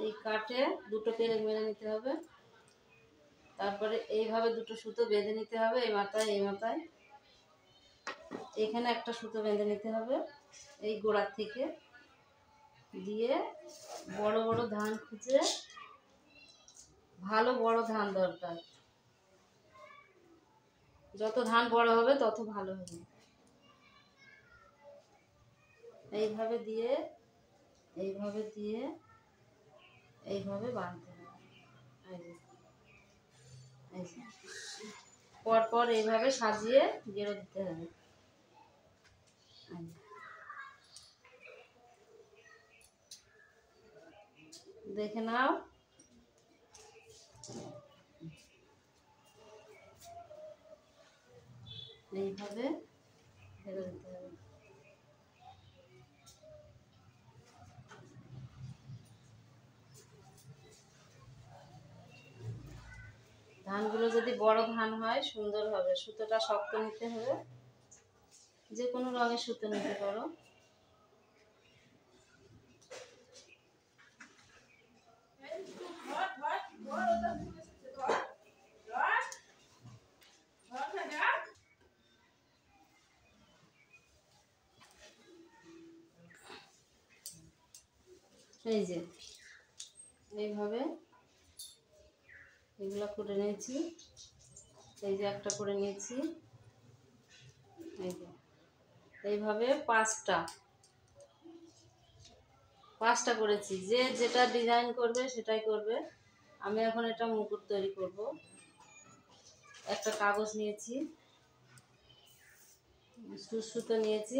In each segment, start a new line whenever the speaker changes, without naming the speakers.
এই কাটে দুটো পেরেক মেরে নিতে হবে। তারপরে এইভাবে দুটো সুতো বেঁধে নিতে হবে, এই মাথায় এই মাথায়। এখানে একটা সুতো বেঁধে নিতে হবে এই গোড়ার থেকে, দিয়ে বড় বড় ধান খুঁজে, ভালো বড় ধান দরকার, যত ধান বড় হবে তত ভালো হবে। এইভাবে দিয়ে এইভাবে দিয়ে এইভাবে বাঁধতে হবে। পরপর এইভাবে সাজিয়ে গেড়ে দিতে হবে। দেখে নাও, এইভাবে গেড়ে দিতে হবে। ধানগুলো যদি বড় ধান হয় সুন্দর হবে। সুতোটা শক্ত নিতে হবে, যে কোনো রঙের সুতো নিতে পারো। এই যে এইভাবে এগুলো করে নিয়েছি। এই যে একটা করে নিয়েছি, এই যে এইভাবে পাঁচটা করেছি। যে যেটা ডিজাইন করবে সেটাই করবে। আমি এখন এটা মুকুট তৈরি করব। একটা কাগজ নিয়েছি, সুতো নিয়েছি,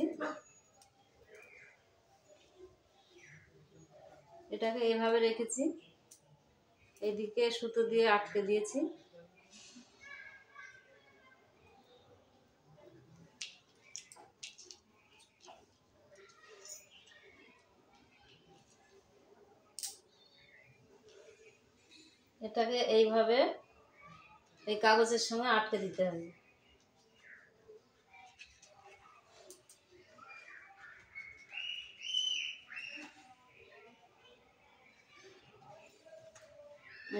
এটাকে এইভাবে রেখেছি, এইদিকে সুতো দিয়ে আটকে দিয়েছি। এটাকে এইভাবে এই কাগজের সঙ্গে আটকে দিতে হবে।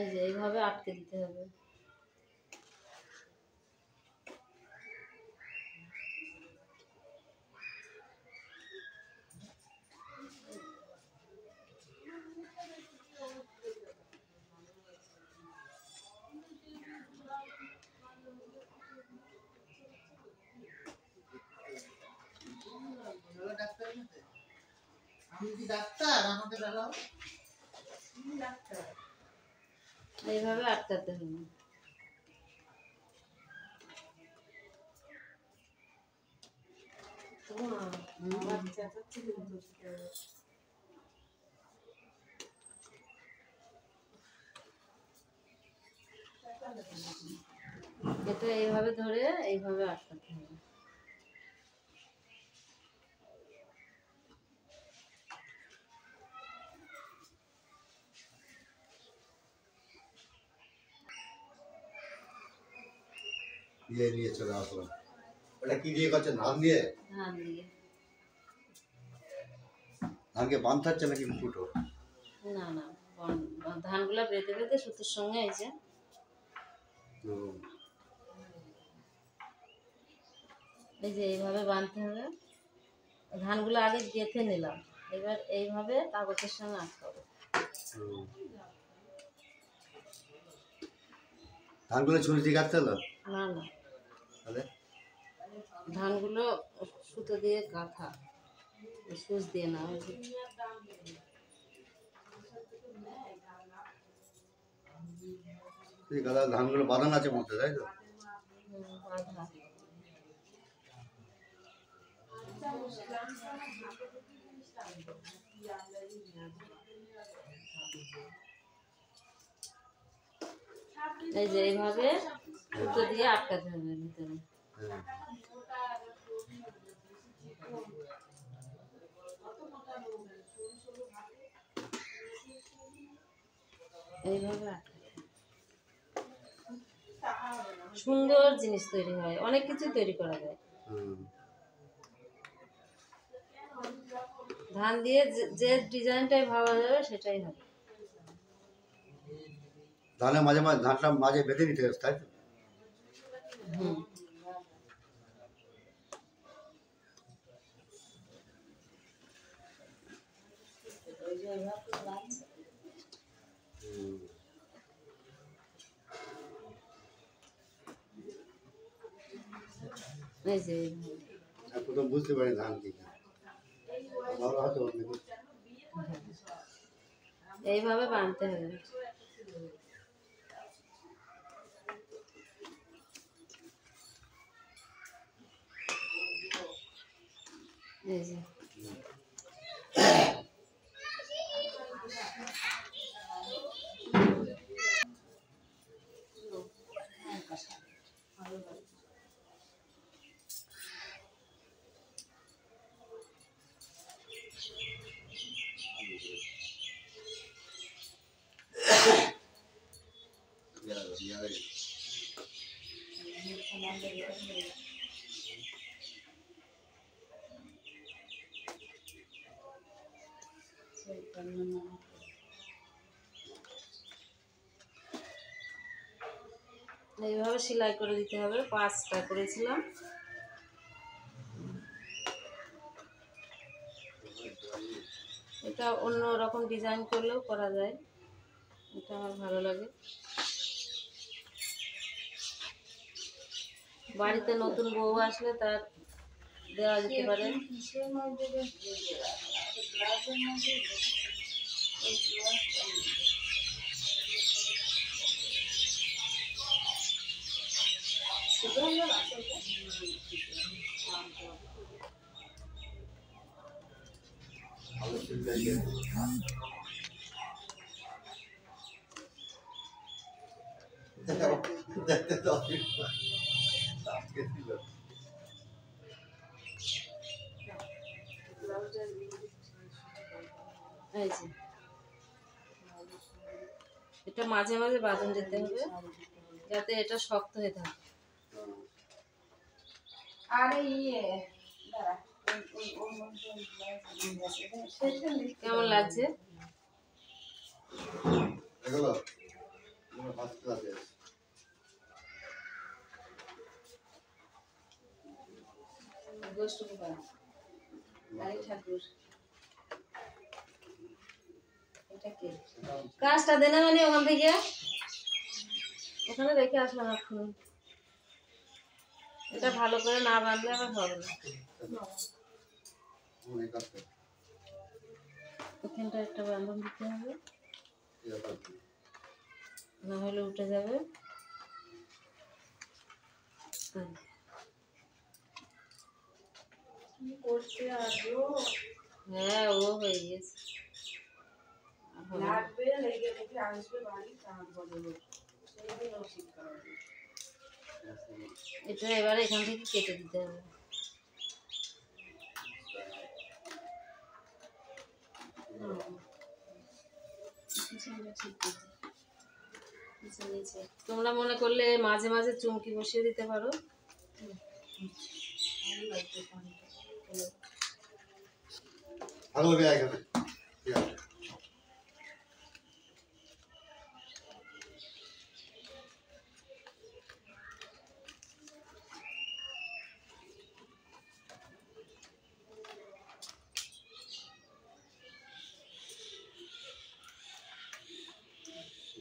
এই যে এইভাবে আটকে দিতে হবে। এইভাবে আটকাতে হবে। এটা এইভাবে ধরে এইভাবে আটকাতে হবে।
দিয়ে নিয়ে চলে আসলাম। ওটা কি দিয়ে করছে? ধান দিয়ে?
ধান দিয়ে।
ধানকে বাঁধতে হচ্ছে নাকি মুকুটও?
না না, ধানগুলো বেঁধে বেঁধে সুতোর সঙ্গে এই যে এইভাবে বাঁধতে হবে। ধানগুলো আগে গেঁথে নিলাম, এবার এইভাবে কাগজের সঙ্গে আটকাবো।
ধানগুলো ছুরি দিয়ে কাটতে হলো?
না না, ধানগুলো সুতো দিয়ে গাঁথা, সুচ দিয়ে না।
ধানগুলো বাঁধানো আছে মধ্যে, তাই তো?
বাঁধা। এই যে এইভাবে সুতো দিয়ে আটকাতে হবে ভিতরে। এইভাবে সুন্দর জিনিস তৈরি হয়, অনেক কিছু তৈরি করা যায়। ধান দিয়ে যে ডিজাইনটাই ভাবা যাবে সেটাই হবে।
ধানের মাঝে মাঝে ধানটা মাঝে বেঁধে নিতে হবে, তাই তো?
হুম, এই যে
আমি প্রথম বুঝতে পারি ধান কি ভালো হয়তো
এইভাবে বানতে হবে। এই যে এইভাবে সেলাই করে দিতে হবে। 5টা করেছিলাম। এটা অন্য রকম ডিজাইন করলেও করা যায়, এটা আমার ভালো লাগে। বাড়িতে নতুন বউ আসলে তার দেওয়া যেতে পারে।
দেখতে তো আজকে ছিল
এই যে এটা মাঝে মাঝে বাঁধন দিতে হবে যাতে এটা শক্ত হয়ে থাকে।
আরে ইয়ে
কেমন লাগছে?
এগুলো ফার্স্ট ক্লাসে
গোষ্ঠ গোপাল কালী ঠাকুর এটা কে?
কাজটা দেনা মানে ওখান থেকে ওখানে রেখে আসলাম এখন। এটা ভালো করে না বাঁধলে আবার হবে না।
অনেক আছে
এখানটা একটা বাঁধন দিতে হবে, না হলে উঠে যাবে।
কি করছে আজও
হ্যাঁ, ও হয়ে গেছে। আর হবে না।
লাগবে লেগে লেগে আসবে বাড়ি তারপরে সেই দিন ওষুধ খাওয়াবে।
এটা এবারে এখান থেকে কেটে দিতে হবে। তোমরা মনে করলে মাঝে মাঝে চুমকি বসিয়ে দিতে পারো।
ভালো হবে এখানে ঠিক আছে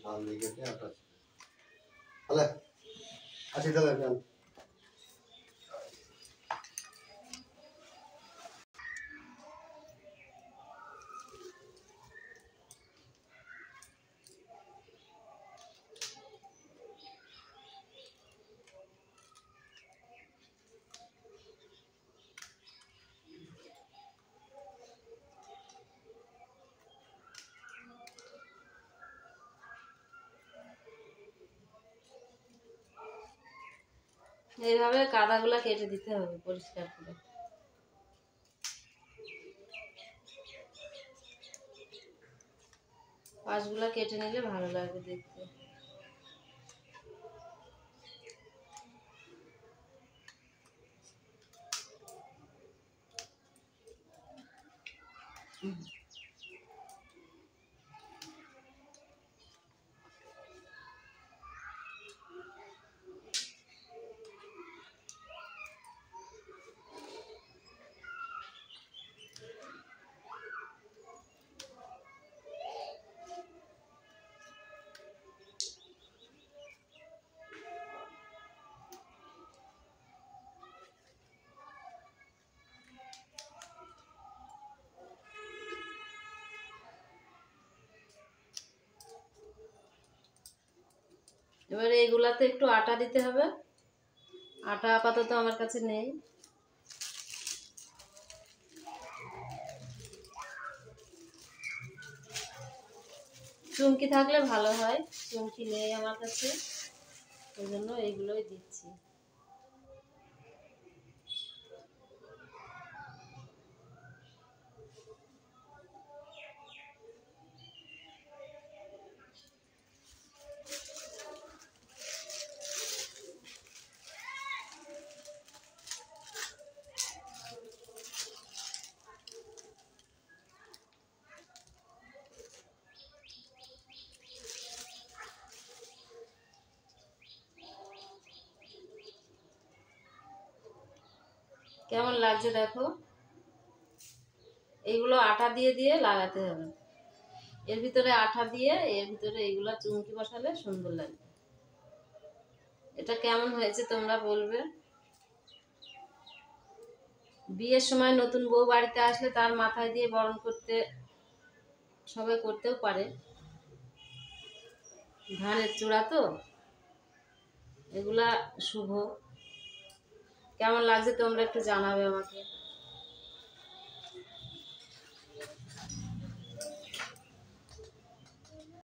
ধান লেগেছে আপনার হলে আচ্ছা তাহলে
এইভাবে কাদাগুলা কেটে দিতে হবে পরিষ্কার করে। পাশগুলা কেটে নিলে ভালো লাগবে দেখতে। এবারে এইগুলাতে একটু আটা দিতে হবে। আটা আপাতত আমার কাছে নেই। চুমকি থাকলে ভালো হয়, চুমকি নেই আমার কাছে, ওই জন্য এইগুলোই দিচ্ছি। কেমন লাগছে দেখো। এইগুলো আটা দিয়ে দিয়ে লাগাতে হবে। এর ভিতরে আঠা দিয়ে এর ভিতরে এইগুলা চুমকি বসালে সুন্দর লাগবে। এটা কেমন হয়েছে তোমরা বলবে। বিয়ের সময় নতুন বউ বাড়িতে আসলে তার মাথায় দিয়ে বরণ করতে সবাই করতেও পারে। ধানের চূড়া তো, এগুলা শুভ। কেমন লাগছে তোমরা একটু জানাবে আমাকে।